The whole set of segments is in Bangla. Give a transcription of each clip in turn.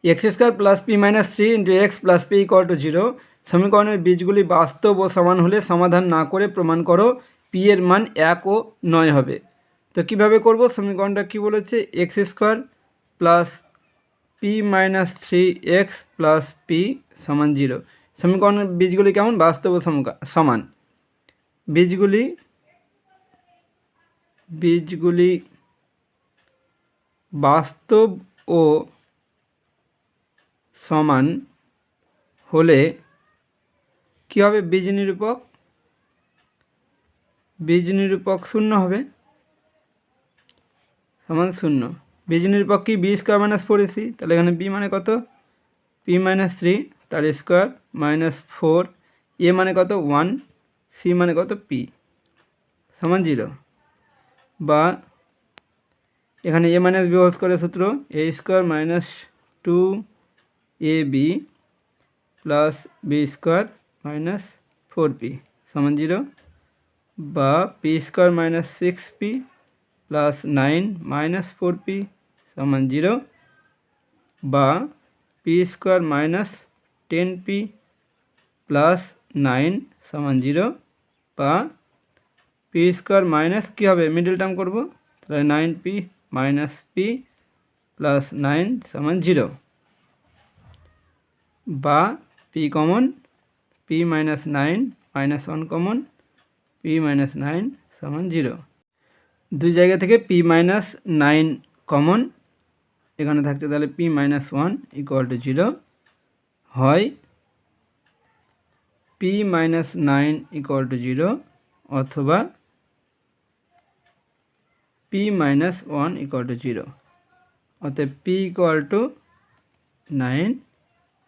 X square plus P minus three into x plus P equal to zero সমীকরণের বীজগুলি বাস্তব ও সমান হলে সমাধান না করে প্রমাণ করো পি এর মান 1 ও 9 হবে। তো কিভাবে করব? সমীকরণটা কি বলেছে? X square plus P minus three x plus P সমান জিরো। সমীকরণের বীজগুলি কেমন? বাস্তব ও সমান। বীজগুলি বাস্তব ও সমান হলে কি হবে? বীজ নিরূপক শূন্য হবে, সমান শূন্য। বীজ নিরূপক কি? B square minus four ac. তাহলে এখানে বি মানে কত? পি মাইনাস থ্রি তার স্কোয়ার মাইনাস ফোর, এ মানে কত? 1, সি মানে কত? পি সমান জিরো। বা এখানে এ মাইনাস বি হোল স্কোয়ারের সূত্র A square minus 2ab plus B square minus 4p সমান জিরো। বা P square minus 6p plus 9 minus 4p সমান জিরো। বা P square minus 10p plus 9 সমান জিরো। বা পি স্কোয়ার মাইনাস কী হবে? মিডল টার্ম করব, তাহলে 9p মাইনাস পি প্লাস 9 সমান জিরো। বা P common, P minus 9 minus 1 common, P minus 9 সমান জিরো। দুই জায়গা থেকে পি মাইনাস 9 কমন এখানে থাকছে, তাহলে P minus 1 equal to zero. হয় P minus 9 equal to zero অথবা P minus 1 equal to zero. অতএব পি ইকুয়াল টু 9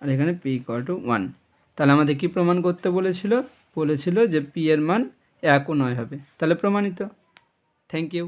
আর এখানে পি ইকুয়াল টু 1। তাহলে আমাদের কি প্রমাণ করতে বলেছিল যে পি এর মান 1 ও 9 হবে। তাহলে প্রমাণিত। Thank you.